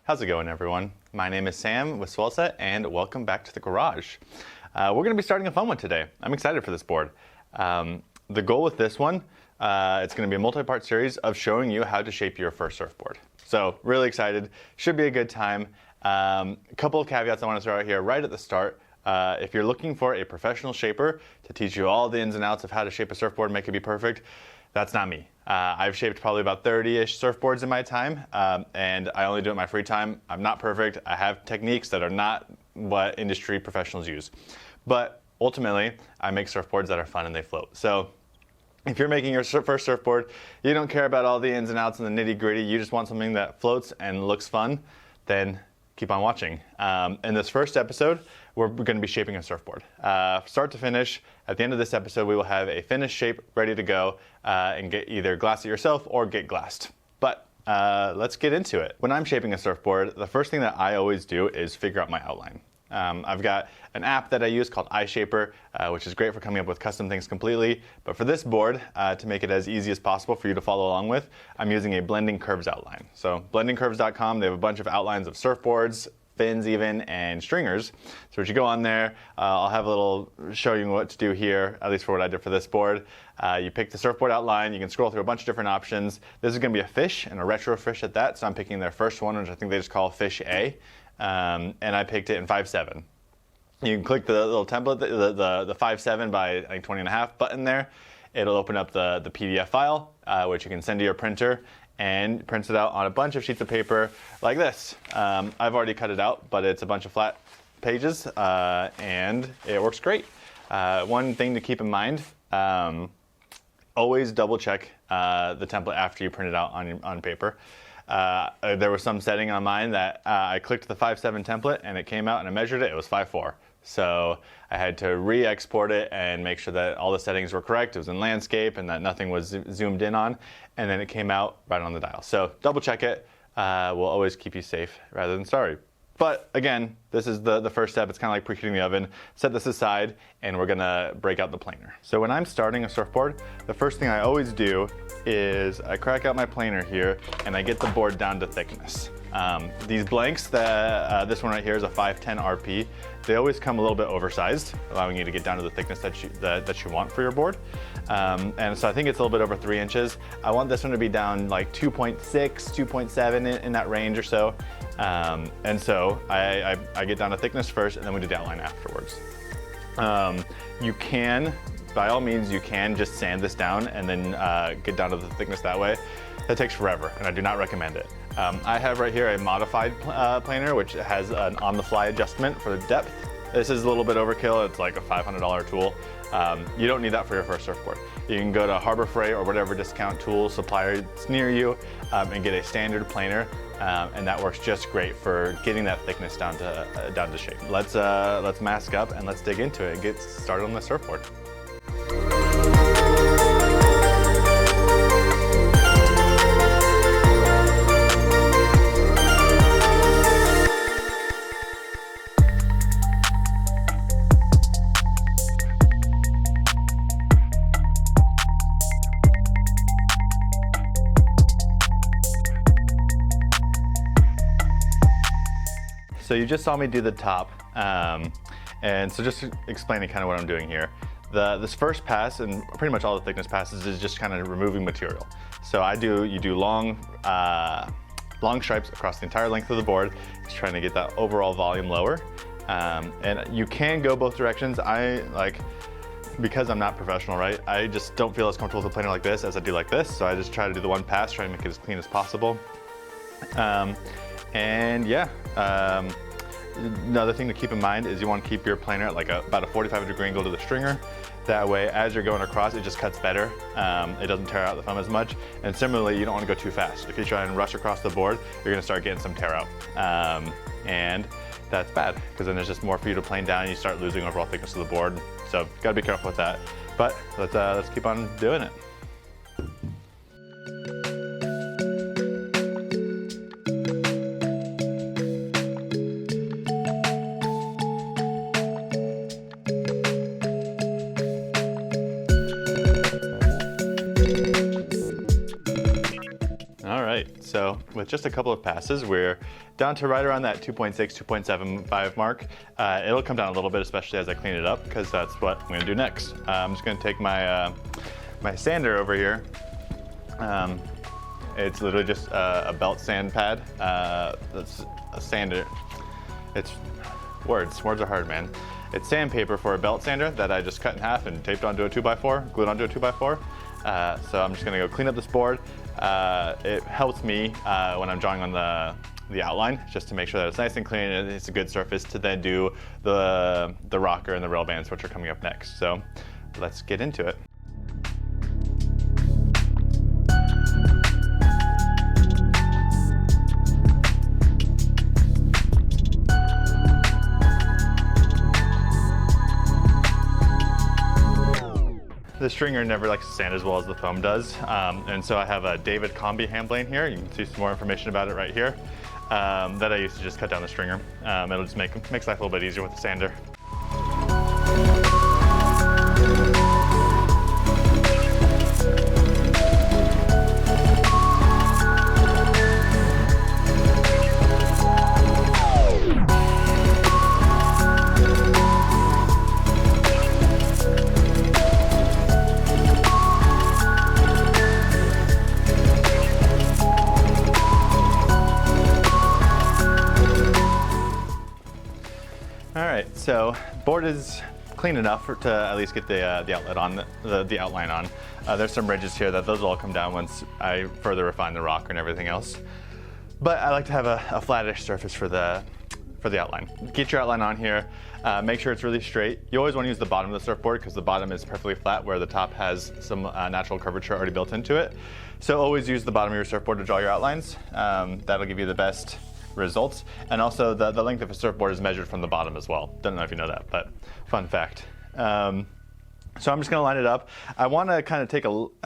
How's it going, everyone? My name is Sam with Swellset, and welcome back to the garage. We're going to be starting a fun one today. I'm excited for this board. The goal with this one, it's going to be a multi-part series of showing you how to shape your first surfboard. So really excited. Should be a good time. A couple of caveats I want to throw out here right at the start. If you're looking for a professional shaper to teach you all the ins and outs of how to shape a surfboard and make it be perfect, that's not me. I've shaped probably about 30-ish surfboards in my time, and I only do it in my free time. I'm not perfect. I have techniques that are not what industry professionals use. But ultimately, I make surfboards that are fun and they float. So if you're making your first surfboard, you don't care about all the ins and outs and the nitty-gritty, you just want something that floats and looks fun, then keep on watching. In this first episode, we're going to be shaping a surfboard. Start to finish, at the end of this episode, we will have a finished shape ready to go and get either glass it yourself or get glassed. But let's get into it. When I'm shaping a surfboard, the first thing that I always do is figure out my outline. I've got an app that I use called iShaper, which is great for coming up with custom things completely. But for this board, to make it as easy as possible for you to follow along with, I'm using a Blending Curves outline. So blendingcurves.com, they have a bunch of outlines of surfboards, fins even, and stringers. So as you go on there, I'll have a little show you what to do here, at least for what I did for this board. You pick the surfboard outline, you can scroll through a bunch of different options. This is going to be a fish, and a retro fish at that, so I'm picking their first one, which I think they just call Fish A. And I picked it in 5/7. You can click the little template, the 5/7 by I think 20.5 button there. It'll open up the PDF file, which you can send to your printer and print it out on a bunch of sheets of paper like this. I've already cut it out, but it's a bunch of flat pages, and it works great. One thing to keep in mind, always double check the template after you print it out on paper. There was some setting on mine that I clicked the 5/7 template and it came out and I measured it, it was 5/4. So I had to re-export it and make sure that all the settings were correct. It was in landscape and that nothing was zoomed in on, and then it came out right on the dial. So double check it, will always keep you safe rather than sorry. But again, this is the first step. It's kind of like preheating the oven. Set this aside and we're gonna break out the planer. So when I'm starting a surfboard, the first thing I always do is I crack out my planer here and I get the board down to thickness. These blanks, this one right here is a 510 RP. They always come a little bit oversized, allowing you to get down to the thickness that you want for your board. And so I think it's a little bit over 3 inches. I want this one to be down like 2.6, 2.7 in that range or so. And so I get down to thickness first and then we do the outline afterwards. You can, by all means, you can just sand this down and then get down to the thickness that way. That takes forever and I do not recommend it. I have right here a modified planer which has an on-the-fly adjustment for the depth. This is a little bit overkill. It's like a $500 tool. You don't need that for your first surfboard. You can go to Harbor Freight or whatever discount tool supplier that's near you and get a standard planer, and that works just great for getting that thickness down to shape. Let's mask up and let's dig into it and get started on the surfboard. So you just saw me do the top, and so just explaining kind of what I'm doing here. This first pass, and pretty much all the thickness passes, is just kind of removing material. So you do long stripes across the entire length of the board, just trying to get that overall volume lower. And you can go both directions. Because I'm not professional, right? I just don't feel as comfortable with a planer like this as I do like this. So I just try to do the one pass, try to make it as clean as possible. And yeah, another thing to keep in mind is you want to keep your planer at like about a 45-degree angle to the stringer. That way, as you're going across, it just cuts better. It doesn't tear out the foam as much. And similarly, you don't want to go too fast. If you try and rush across the board, you're going to start getting some tear out. And that's bad, because then there's just more for you to plane down and you start losing overall thickness of the board. So gotta be careful with that. But let's keep on doing it. All right, So with just a couple of passes, we're down to right around that 2.6, 2.75 mark. It'll come down a little bit, especially as I clean it up, because that's what I'm gonna do next. I'm just gonna take my, my sander over here. It's literally just a belt sand pad. That's a sander. It's words are hard, man. It's sandpaper for a belt sander that I just cut in half and taped onto a 2x4, glued onto a 2x4. So I'm just gonna go clean up this board. It helps me when I'm drawing on the outline, just to make sure that it's nice and clean and it's a good surface to then do the rocker and the rail bands, which are coming up next. So let's get into it. The stringer never likes to sand as well as the foam does, and so I have a David Combi hand plane here. You can see some more information about it right here, that I used to just cut down the stringer. It'll just makes life a little bit easier with the sander. So board is clean enough to at least get the outlet on, the outline on. There's some ridges here that those will all come down once I further refine the rocker and everything else. But I like to have a flattish surface for the outline. Get your outline on here, make sure it's really straight. You always want to use the bottom of the surfboard because the bottom is perfectly flat where the top has some natural curvature already built into it. So always use the bottom of your surfboard to draw your outlines. That'll give you the best results. And also the length of a surfboard is measured from the bottom as well. Don't know if you know that, but fun fact. So I'm just gonna line it up. I wanna kind of take no,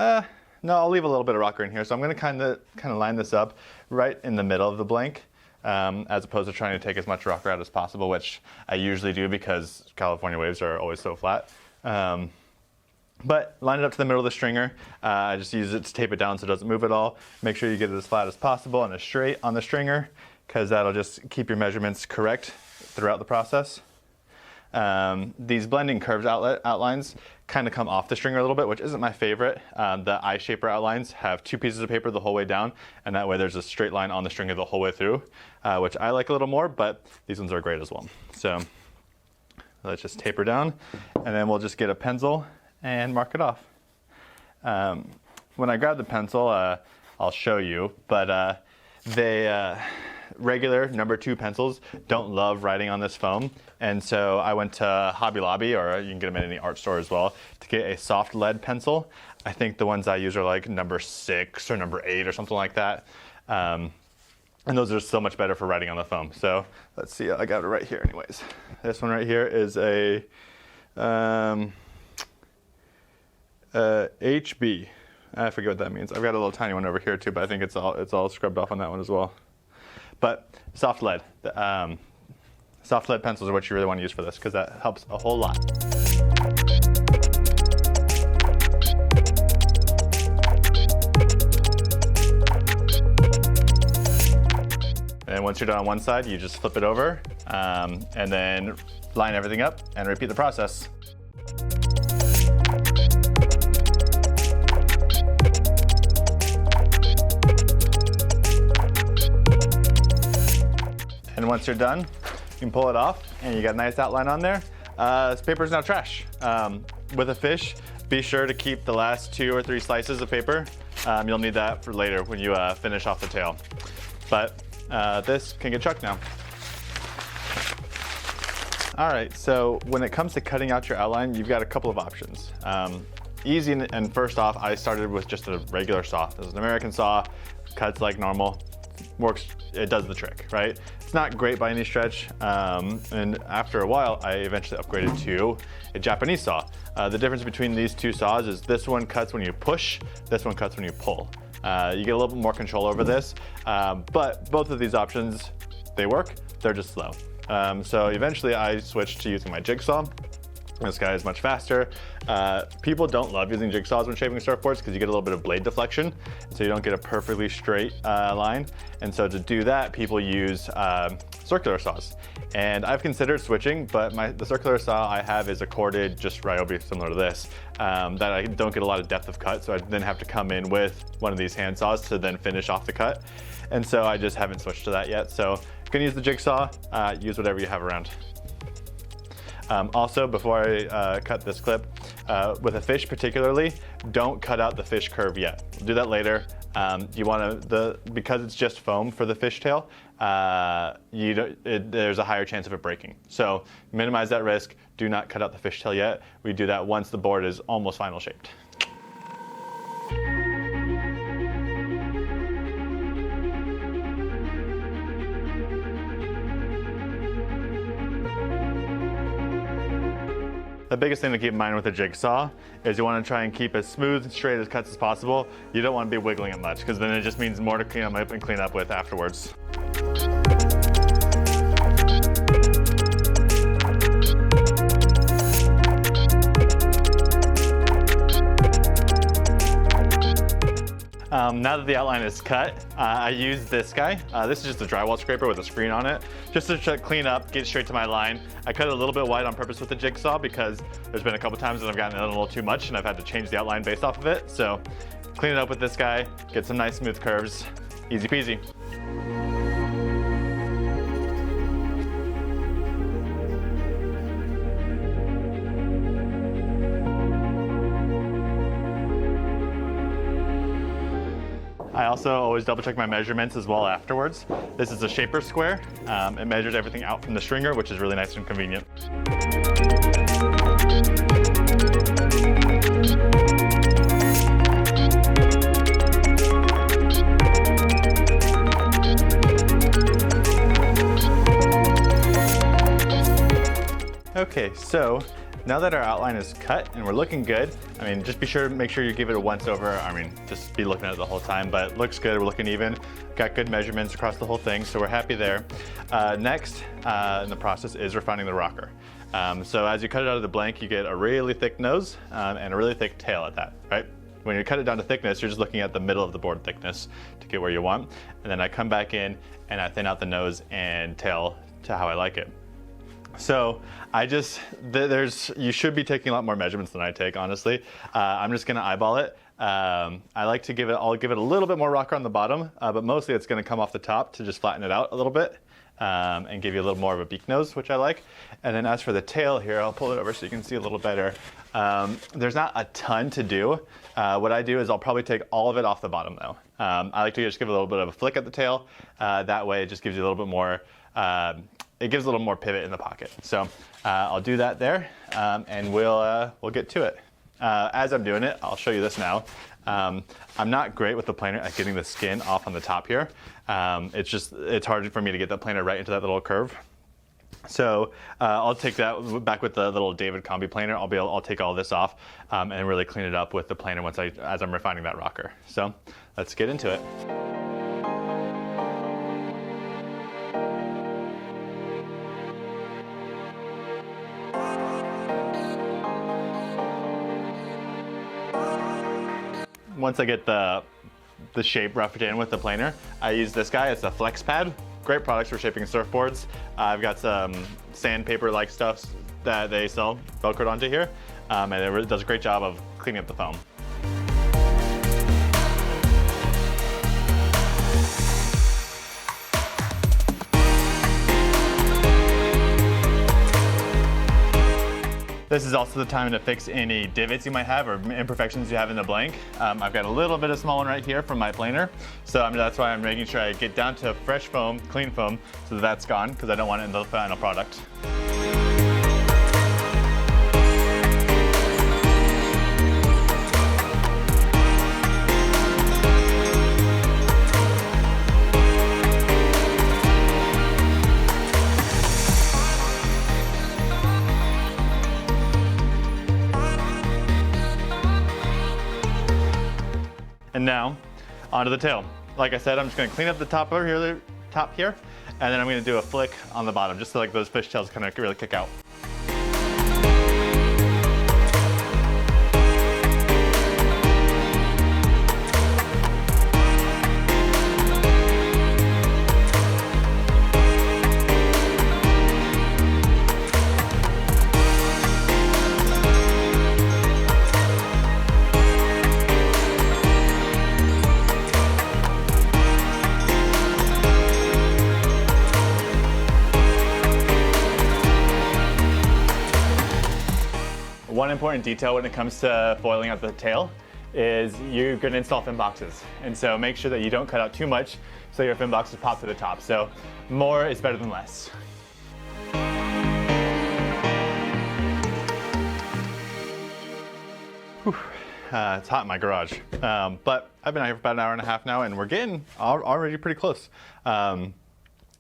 I'll leave a little bit of rocker in here. So I'm gonna kind of line this up right in the middle of the blank, as opposed to trying to take as much rocker out as possible, which I usually do because California waves are always so flat. But line it up to the middle of the stringer. I just use it to tape it down so it doesn't move at all. Make sure you get it as flat as possible and as straight on the stringer, because that'll just keep your measurements correct throughout the process. These blending curved outlines kind of come off the stringer a little bit, which isn't my favorite. The eye shaper outlines have two pieces of paper the whole way down, and that way there's a straight line on the stringer the whole way through, which I like a little more, but these ones are great as well. So let's just taper down, and then we'll just get a pencil and mark it off. When I grab the pencil, I'll show you, but regular number 2 pencils don't love writing on this foam, and so I went to Hobby Lobby, or you can get them at any art store as well, to get a soft lead pencil. I think the ones I use are like number 6 or number 8 or something like that, and those are so much better for writing on the foam. So let's see, I got it right here anyways. This one right here is a HB. I forget what that means. I've got a little tiny one over here too, but I think it's all scrubbed off on that one as well. But soft lead. Soft lead pencils are what you really want to use for this because that helps a whole lot. And once you're done on one side, you just flip it over and then line everything up and repeat the process. And once you're done, you can pull it off and you got a nice outline on there. This paper is now trash. With a fish, be sure to keep the last 2 or 3 slices of paper. You'll need that for later when you finish off the tail. But this can get chucked now. All right, so when it comes to cutting out your outline, you've got a couple of options. Easy, and first off, I started with just a regular saw. This is an American saw, cuts like normal, works, it does the trick, right? It's not great by any stretch, and after a while, I eventually upgraded to a Japanese saw. The difference between these two saws is this one cuts when you push, this one cuts when you pull. You get a little bit more control over this, but both of these options, they work, they're just slow. So eventually I switched to using my jigsaw. This guy is much faster. People don't love using jigsaws when shaping surfboards because you get a little bit of blade deflection, so you don't get a perfectly straight line. And so to do that, people use circular saws. And I've considered switching, but the circular saw I have is a corded, just Ryobi, similar to this, that I don't get a lot of depth of cut, so I then have to come in with one of these hand saws to then finish off the cut. And so I just haven't switched to that yet. So if you're gonna use the jigsaw, use whatever you have around. Also, before I cut this clip, with a fish particularly, don't cut out the fish curve yet. We'll do that later. You want to, because it's just foam for the fishtail, there's a higher chance of it breaking. So minimize that risk. Do not cut out the fishtail yet. We do that once the board is almost final shaped. The biggest thing to keep in mind with a jigsaw is you want to try and keep as smooth and straight as cuts as possible. You don't want to be wiggling it much because then it just means more to clean up and clean up with afterwards. Now that the outline is cut, I use this guy. This is just a drywall scraper with a screen on it, just to clean up, get straight to my line. I cut it a little bit wide on purpose with the jigsaw because there's been a couple times that I've gotten it a little too much and I've had to change the outline based off of it. So clean it up with this guy, get some nice smooth curves, easy peasy. I also always double check my measurements as well afterwards. This is a shaper square. It measures everything out from the stringer, which is really nice and convenient. Okay, so now that our outline is cut and we're looking good, I mean, just make sure you give it a once over. I mean, just be looking at it the whole time, but it looks good. We're looking even. Got good measurements across the whole thing, so we're happy there. Next in the process is refining the rocker. So as you cut it out of the blank, you get a really thick nose and a really thick tail at that, right? When you cut it down to thickness, you're just looking at the middle of the board thickness to get where you want. And then I come back in and I thin out the nose and tail to how I like it. So you should be taking a lot more measurements than I take, honestly. I'm just gonna eyeball it. I like to I'll give it a little bit more rocker on the bottom, but mostly it's gonna come off the top to just flatten it out a little bit and give you a little more of a beak nose, which I like. And then as for the tail here, I'll pull it over so you can see a little better. There's not a ton to do. What I do is I'll probably take all of it off the bottom though. I like to just give it a little bit of a flick at the tail. That way it just gives you a little bit more, it gives a little more pivot in the pocket. So I'll do that there and we'll get to it. As I'm doing it, I'll show you this now. I'm not great with the planer at getting the skin off on the top here. It's hard for me to get the planer right into that little curve. So I'll take that back with the little David Combi planer. I'll take all this off and really clean it up with the planer as I'm refining that rocker. So let's get into it. Once I get the shape roughed in with the planer, I use this guy. It's a Flex Pad. Great products for shaping surfboards. I've got some sandpaper-like stuff that they sell Velcroed onto here, and it really does a great job of cleaning up the foam. This is also the time to fix any divots you might have or imperfections you have in the blank. I've got a little bit of small one right here from my planer, so that's why I'm making sure I get down to fresh foam, clean foam, so that's gone, because I don't want it in the final product. And now, onto the tail. Like I said, I'm just gonna clean up the top here, and then I'm gonna do a flick on the bottom, just so like those fishtails kind of really kick out. one important detail when it comes to foiling out the tail is you're going to install fin boxes. And so make sure that you don't cut out too much so your fin boxes pop to the top. So more is better than less. It's hot in my garage, but I've been out here for about an hour and a half now, and we're getting already pretty close.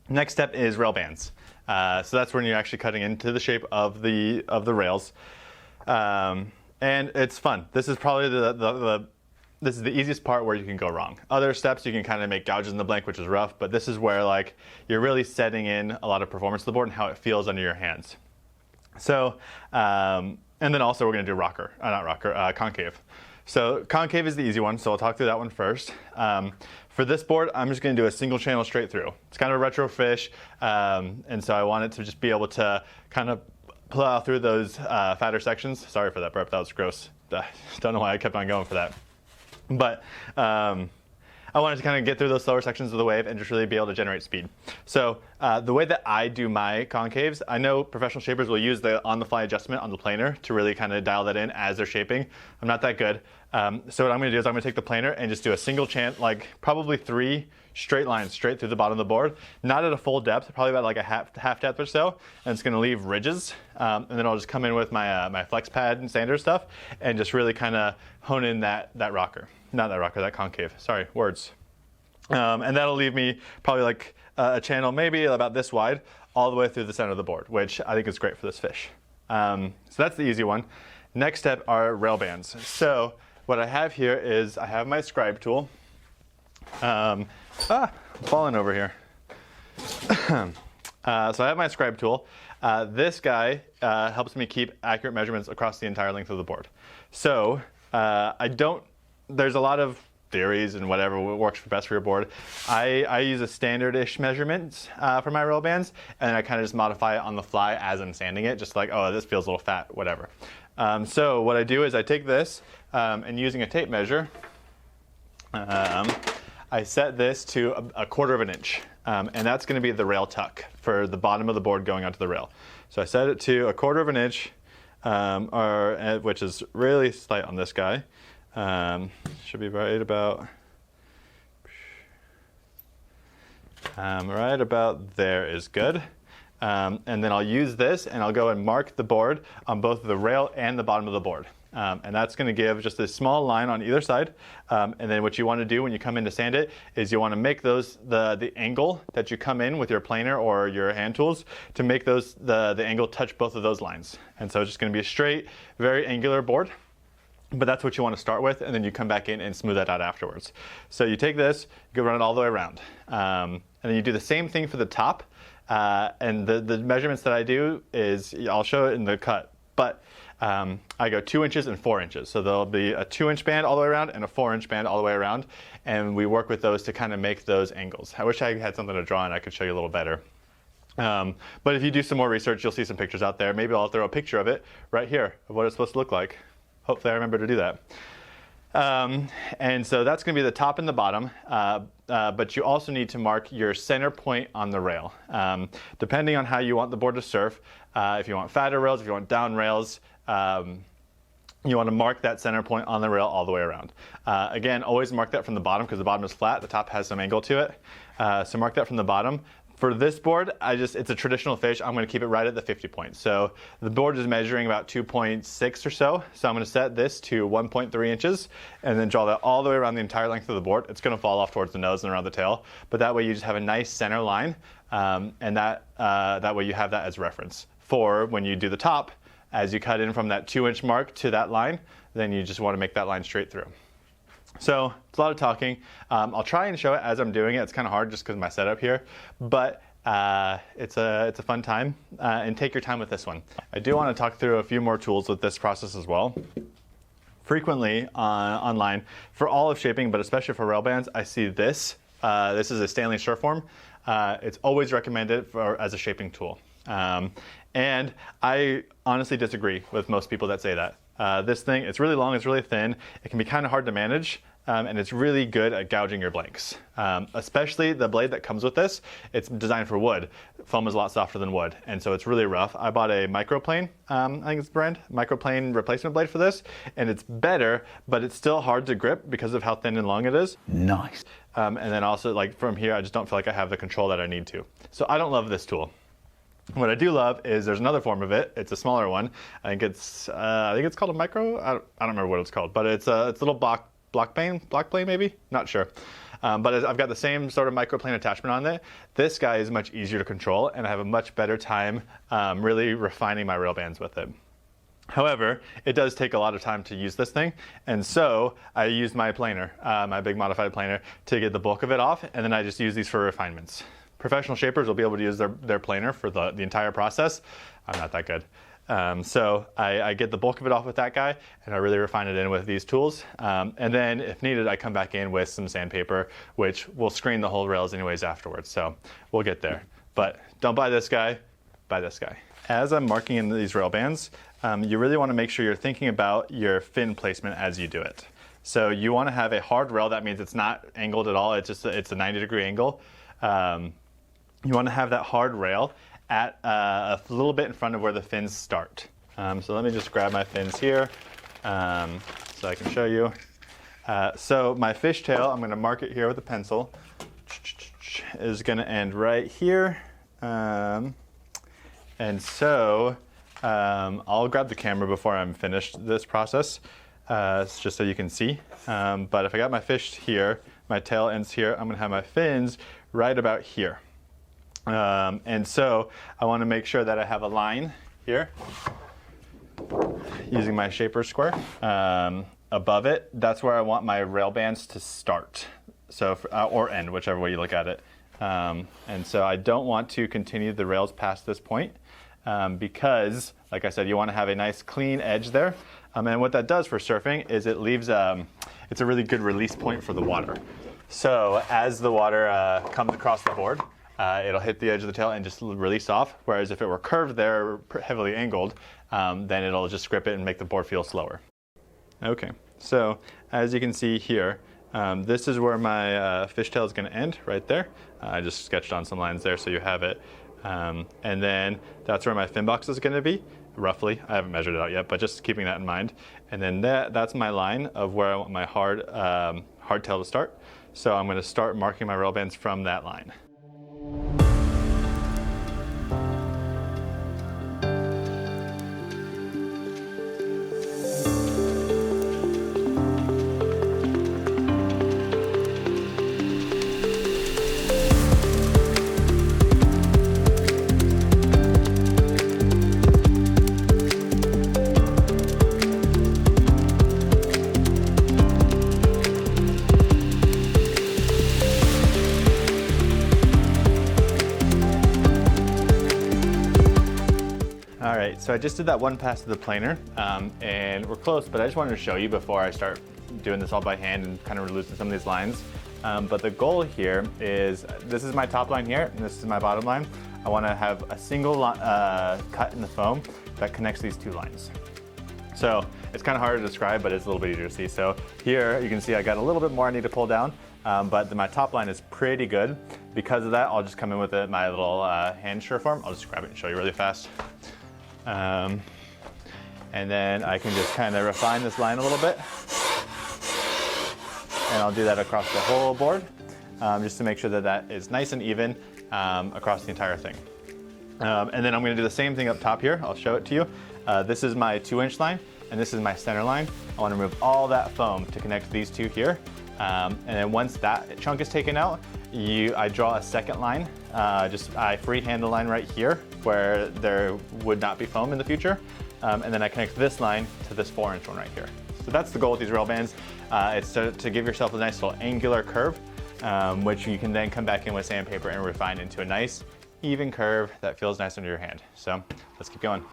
Next step is rail bands. So that's when you're actually cutting into the shape of the rails, and it's fun. This is probably this is the easiest part where you can go wrong. Other steps you can kind of make gouges in the blank, which is rough, but this is where like you're really setting in a lot of performance to the board and how it feels under your hands. So. And then also we're going to do concave. So concave is the easy one, so I'll talk through that one first. For this board, I'm just going to do a single channel straight through. It's kind of a retro fish, and so I want it to just be able to kind of plow through those fatter sections. Sorry for that burp, that was gross. Don't know why I kept on going for that. But I wanted to kind of get through those slower sections of the wave and just really be able to generate speed. So the way that I do my concaves, I know professional shapers will use the on-the-fly adjustment on the planer to really kind of dial that in as they're shaping. I'm not that good. So what I'm going to do is I'm going to take the planer and just do a single channel, like probably 3 straight lines straight through the bottom of the board, not at a full depth, probably about like a half depth or so, and it's going to leave ridges. And then I'll just come in with my my flex pad and sander stuff and just really kind of hone in that concave. Sorry, words. And that'll leave me probably like a channel maybe about this wide all the way through the center of the board, which I think is great for this fish. So that's the easy one. Next step are rail bands. So what I have here is I have my scribe tool. I'm falling over here. So I have my scribe tool. This guy helps me keep accurate measurements across the entire length of the board. So there's a lot of theories and whatever works best for your board. I use a standard-ish measurements for my rail bands, and I kind of just modify it on the fly as I'm sanding it, just like, oh, this feels a little fat, whatever. So what I do is I take this and using a tape measure, I set this to a 1/4 of an inch, and that's going to be the rail tuck for the bottom of the board going onto the rail. So I set it to a 1/4 of an inch, which is really slight on this guy. Should be right about there is good. And then I'll use this and I'll go and mark the board on both the rail and the bottom of the board. And that's going to give just a small line on either side. And then what you want to do when you come in to sand it is you want to make those the angle that you come in with your planer or your hand tools to make those the angle touch both of those lines. And so it's just going to be a straight, very angular board. But that's what you want to start with, and then you come back in and smooth that out afterwards. So you take this, you go run it all the way around. And then you do the same thing for the top. And the measurements that I do is, I'll show it in the cut, but I go 2 inches and 4 inches. So there'll be a 2-inch band all the way around and a 4-inch band all the way around. And we work with those to kind of make those angles. I wish I had something to draw and I could show you a little better. But if you do some more research, you'll see some pictures out there. Maybe I'll throw a picture of it right here of what it's supposed to look like. Hopefully I remember to do that. And so that's going to be the top and the bottom, but you also need to mark your center point on the rail. Depending on how you want the board to surf, if you want fatter rails, if you want down rails, you want to mark that center point on the rail all the way around. Again, always mark that from the bottom because the bottom is flat, the top has some angle to it. So mark that from the bottom. For this board, it's a traditional fish. I'm going to keep it right at the 50 point. So the board is measuring about 2.6 or so. So I'm going to set this to 1.3 inches and then draw that all the way around the entire length of the board. It's going to fall off towards the nose and around the tail, but that way you just have a nice center line, and that way you have that as reference for when you do the top. As you cut in from that 2-inch mark to that line, then you just want to make that line straight through. So it's a lot of talking. I'll try and show it as I'm doing it. It's kind of hard just because of my setup here, but it's a fun time, and take your time with this one. I do want to talk through a few more tools with this process as well. Frequently online, for all of shaping, but especially for rail bands, I see this. This is a Stanley Surform. It's always recommended as a shaping tool. And I honestly disagree with most people that say that. This thing, it's really long, it's really thin. It can be kind of hard to manage. and it's really good at gouging your blanks. Especially the blade that comes with this, it's designed for wood. Foam is a lot softer than wood, and so it's really rough. I bought a Microplane, I think it's the brand, Microplane replacement blade for this, and it's better, but it's still hard to grip because of how thin and long it is. Nice. And then also, like from here, I just don't feel like I have the control that I need to. So I don't love this tool. What I do love is there's another form of it. It's a smaller one. I think it's called a Micro. I don't remember what it's called, but it's a little block plane maybe. Not sure. But I've got the same sort of Microplane attachment on it. This guy is much easier to control, and I have a much better time really refining my rail bands with it. However, it does take a lot of time to use this thing, and so I used my planer, my big modified planer, to get the bulk of it off, and then I just use these for refinements. Professional shapers will be able to use their planer for the entire process. I'm not that good. So I get the bulk of it off with that guy, and I really refine it in with these tools. And then if needed, I come back in with some sandpaper, which will screen the whole rails anyways afterwards. So we'll get there. But don't buy this guy, buy this guy. As I'm marking in these rail bands, you really want to make sure you're thinking about your fin placement as you do it. So you want to have a hard rail. That means it's not angled at all. It's a 90-degree angle. You want to have that hard rail at a little bit in front of where the fins start. So let me just grab my fins here so I can show you. So my fishtail, I'm going to mark it here with a pencil, is going to end right here. And so I'll grab the camera before I'm finished this process, just so you can see. But if I got my fish here, my tail ends here, I'm going to have my fins right about here. And so I want to make sure that I have a line here using my shaper square above it. That's where I want my rail bands to start, so or end, whichever way you look at it. And so I don't want to continue the rails past this point because, like I said, you want to have a nice clean edge there. And what that does for surfing is it leaves it's a really good release point for the water. So as the water comes across the board, it'll hit the edge of the tail and just release off. Whereas if it were curved there, heavily angled, then it'll just grip it and make the board feel slower. Okay, so as you can see here, this is where my fishtail is going to end, right there. I just sketched on some lines there so you have it. And then that's where my fin box is going to be, roughly. I haven't measured it out yet, but just keeping that in mind. And then that's my line of where I want my hard tail to start. So I'm going to start marking my rail bands from that line. So I just did that one pass to the planer, and we're close, but I just wanted to show you before I start doing this all by hand and kind of loosen some of these lines. But the goal here is, this is my top line here, and this is my bottom line. I want to have a single cut in the foam that connects these two lines. So it's kind of hard to describe, but it's a little bit easier to see. So here you can see I got a little bit more I need to pull down, but my top line is pretty good. Because of that, I'll just come in with my little hand Surform. I'll just grab it and show you really fast. And then I can just kind of refine this line a little bit. And I'll do that across the whole board, just to make sure that that is nice and even across the entire thing. And then I'm going to do the same thing up top here. I'll show it to you. This is my 2-inch line, and this is my center line. I want to remove all that foam to connect these two here. And then once that chunk is taken out, I draw a second line. I freehand the line right here where there would not be foam in the future. And then I connect this line to this 4-inch one right here. So that's the goal with these rail bands. It's to give yourself a nice little angular curve, which you can then come back in with sandpaper and refine into a nice, even curve that feels nice under your hand. So let's keep going.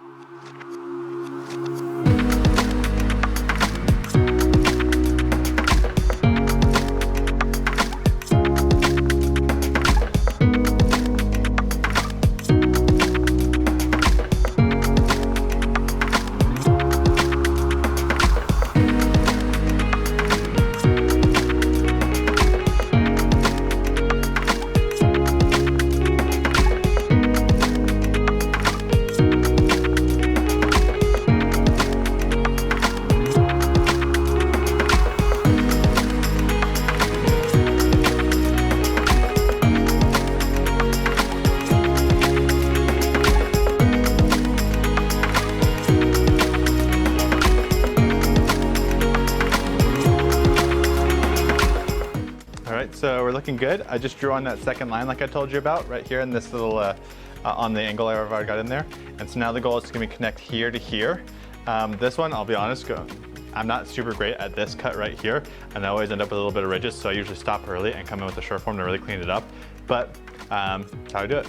so we're looking good. I just drew on that second line like I told you about right here in this little, on the angle I've already got in there. And so now the goal is to connect here to here. This one, I'll be honest, I'm not super great at this cut right here, and I always end up with a little bit of ridges, so I usually stop early and come in with a short form to really clean it up. But that's how I do it.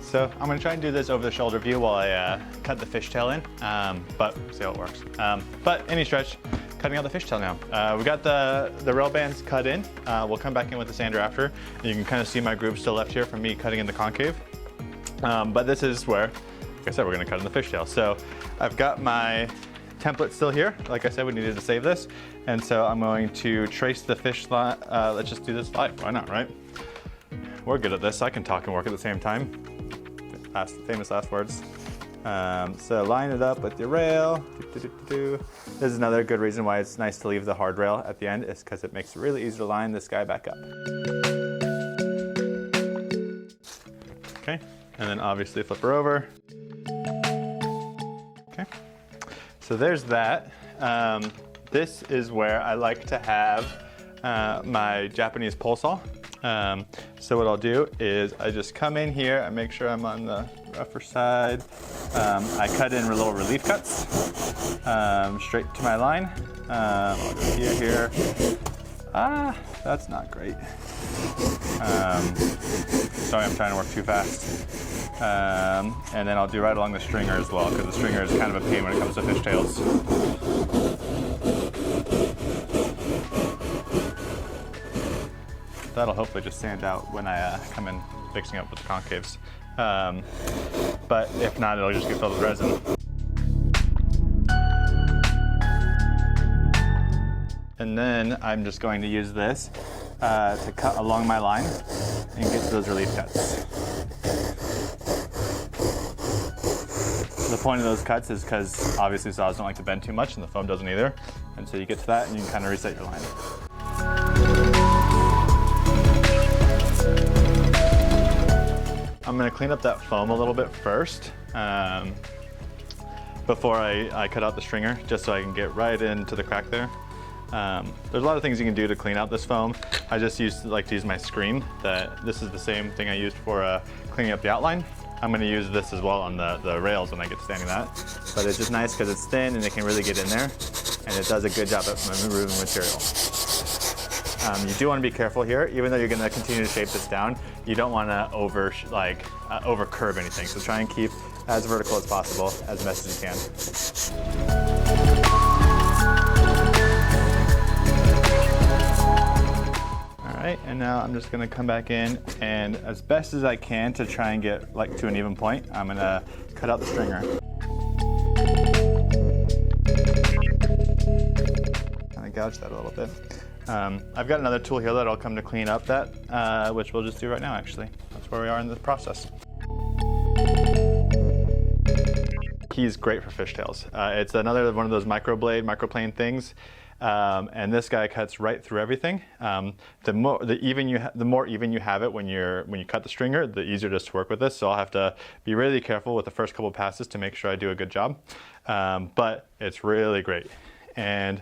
So I'm gonna try and do this over the shoulder view while I cut the fishtail in, but see how it works. But any stretch, cutting out the fishtail now. We got the rail bands cut in. We'll come back in with the sander after. And you can kind of see my groove still left here from me cutting in the concave. But this is where, like I said, we're gonna cut in the fishtail. So I've got my template still here. Like I said, we needed to save this. And so I'm going to trace the fish line. Let's just do this live, why not, right? We're good at this. I can talk and work at the same time. Famous last words. So line it up with your rail. This is another good reason why it's nice to leave the hard rail at the end, is because it makes it really easy to line this guy back up. Okay, and then obviously flip her over. Okay, so there's that. This is where I like to have my Japanese pole saw. So what I'll do is I just come in here, I make sure I'm on the rougher side. I cut in little relief cuts straight to my line. I'll go here. That's not great. Sorry, I'm trying to work too fast. And then I'll do right along the stringer as well, because the stringer is kind of a pain when it comes to fishtails. That'll hopefully just sand out when I come in fixing up with the concaves. But if not, it'll just get filled with resin. And then I'm just going to use this to cut along my line and get to those relief cuts. The point of those cuts is because obviously saws don't like to bend too much and the foam doesn't either. And so you get to that and you can kind of reset your line. I'm going to clean up that foam a little bit first before I cut out the stringer, just so I can get right into the crack there. There's a lot of things you can do to clean out this foam. I just like to use my screen. This is the same thing I used for cleaning up the outline. I'm going to use this as well on the rails when I get to standing that. But it's just nice because it's thin and it can really get in there, and it does a good job at removing material. You do want to be careful here, even though you're going to continue to shape this down. You don't want to over curve anything. So try and keep as vertical as possible, as best as you can. All right, and now I'm just going to come back in, and as best as I can to try and get to an even point, I'm going to cut out the stringer. Kind of gouge that a little bit. I've got another tool here that I'll come to clean up that, which we'll just do right now, actually. That's where we are in the process. He's great for fishtails. It's another one of those microplane things, and this guy cuts right through everything. The more even you have it when you cut the stringer, the easier it is to work with this. So I'll have to be really careful with the first couple passes to make sure I do a good job. But it's really great, and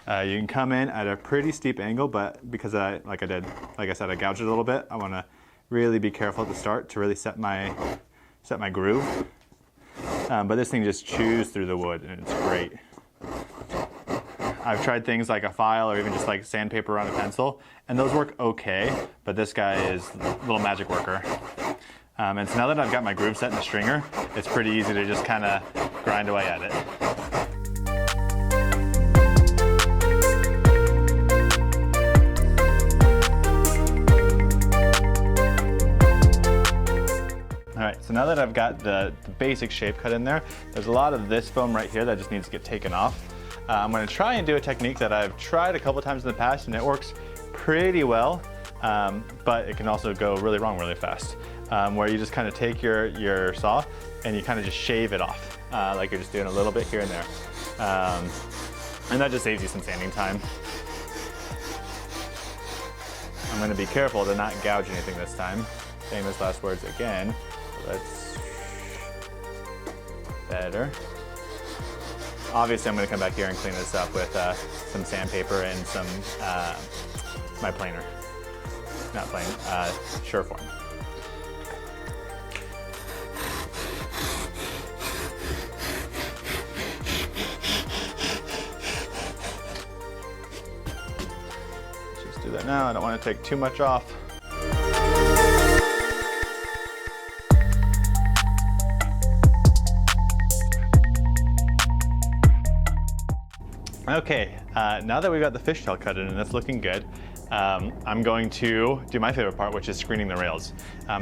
you can come in at a pretty steep angle, but because like I said, I gouged it a little bit. I want to really be careful at the start to really set my groove. But this thing just chews through the wood, and it's great. I've tried things like a file or even just like sandpaper on a pencil, and those work okay, but this guy is a little magic worker. And so now that I've got my groove set in the stringer, it's pretty easy to just kind of grind away at it. All right, so now that I've got the basic shape cut in there, there's a lot of this foam right here that just needs to get taken off. I'm gonna try and do a technique that I've tried a couple times in the past, and it works pretty well. but it can also go really wrong really fast, where you just kind of take your saw and you kind of just shave it off, like you're just doing a little bit here and there. And that just saves you some sanding time. I'm going to be careful to not gouge anything this time. Famous last words again. Let's better. Obviously, I'm going to come back here and clean this up with some sandpaper and some my planer, not plane, Surform. Let's just do that now. I don't want to take too much off. Okay, now that we've got the fishtail cut in and it's looking good, I'm going to do my favorite part, which is screening the rails.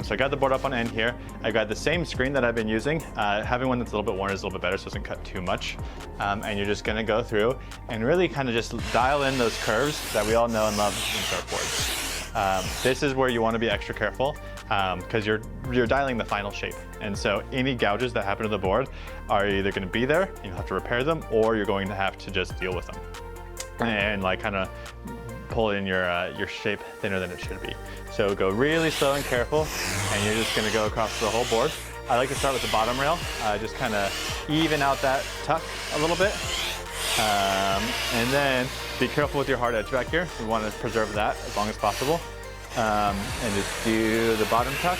So I got the board up on end here. I got the same screen that I've been using. Having one that's a little bit worn is a little bit better so it doesn't cut too much. And you're just gonna go through and really kind of just dial in those curves that we all know and love in surfboards. This is where you want to be extra careful because you're dialing the final shape. And so any gouges that happen to the board are either going to be there, you have to repair them, or you're going to have to just deal with them and like kind of pull in your shape thinner than it should be. So go really slow and careful, and you're just going to go across the whole board. I like to start with the bottom rail, just kind of even out that tuck a little bit. And then be careful with your hard edge back here. We want to preserve that as long as possible. And just do the bottom tuck.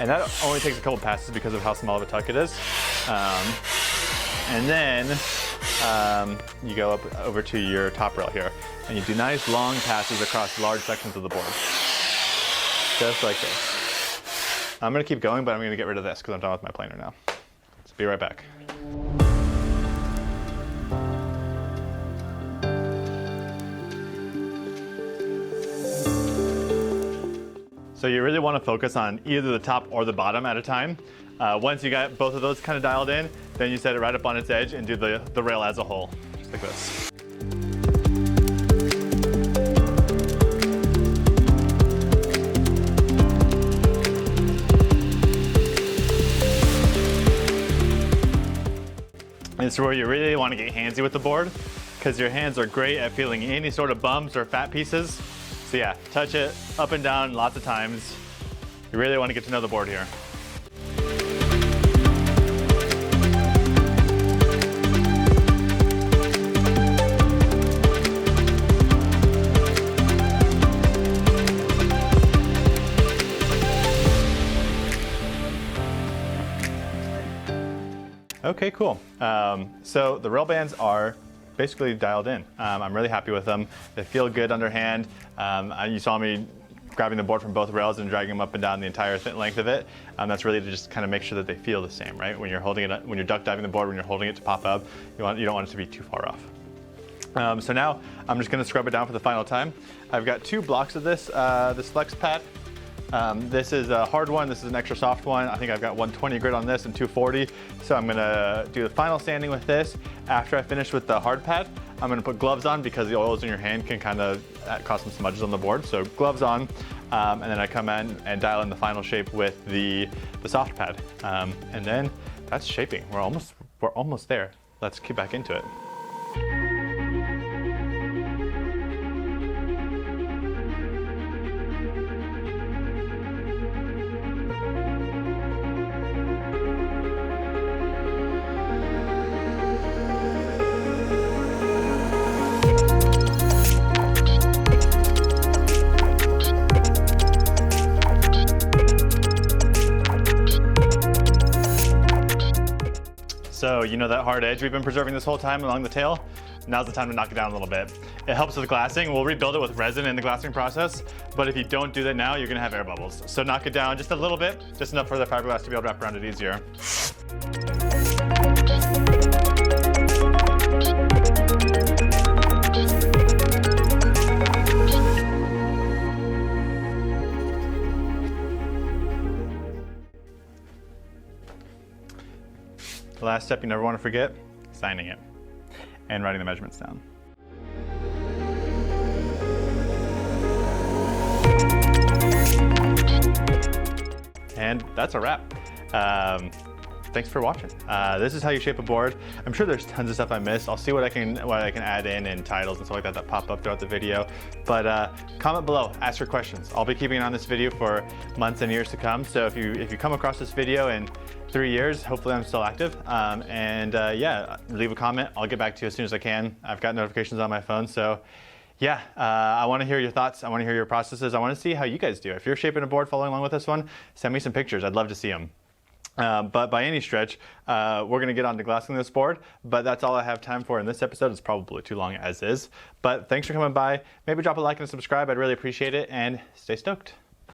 And that only takes a couple passes because of how small of a tuck it is. And then you go up over to your top rail here. And you do nice long passes across large sections of the board. Just like this. I'm going to keep going, but I'm going to get rid of this because I'm done with my planer now. So be right back. So you really want to focus on either the top or the bottom at a time. Once you got both of those kind of dialed in, then you set it right up on its edge and do the rail as a whole, just like this. And this is where you really want to get handsy with the board because your hands are great at feeling any sort of bumps or fat pieces. So yeah, touch it up and down lots of times. You really want to get to know the board here. Okay, cool. So the rail bands are basically dialed in. I'm really happy with them. They feel good underhand. You saw me grabbing the board from both rails and dragging them up and down the entire length of it. That's really to just kind of make sure that they feel the same, right? When you're holding it, when you're duck diving the board, when you're holding it to pop up, you don't want it to be too far off. So now I'm just going to scrub it down for the final time. I've got 2 blocks of this flex pad. This is a hard one, this is an extra soft one. I think I've got 120 grit on this and 240. So I'm gonna do the final sanding with this. After I finish with the hard pad, I'm gonna put gloves on because the oils in your hand can kind of cause some smudges on the board. So gloves on, and then I come in and dial in the final shape with the soft pad. And then that's shaping. We're almost there. Let's get back into it. So you know that hard edge we've been preserving this whole time along the tail? Now's the time to knock it down a little bit. It helps with glassing. We'll rebuild it with resin in the glassing process, but if you don't do that now, you're gonna have air bubbles. So knock it down just a little bit, just enough for the fiberglass to be able to wrap around it easier. The last step you never want to forget, signing it and writing the measurements down. And that's a wrap. Thanks for watching. This is how you shape a board. I'm sure there's tons of stuff I missed. I'll see what I can add in and titles and stuff like that that pop up throughout the video. But comment below, ask your questions. I'll be keeping an eye on this video for months and years to come. So if you come across this video in 3 years, hopefully I'm still active. Yeah, leave a comment. I'll get back to you as soon as I can. I've got notifications on my phone, so yeah, I want to hear your thoughts. I want to hear your processes. I want to see how you guys do. If you're shaping a board following along with this one, send me some pictures. I'd love to see them. But by any stretch, we're going to get on to glassing this board, but that's all I have time for in this episode. It's probably too long as is. But thanks for coming by. Maybe drop a like and a subscribe. I'd really appreciate it, and stay stoked.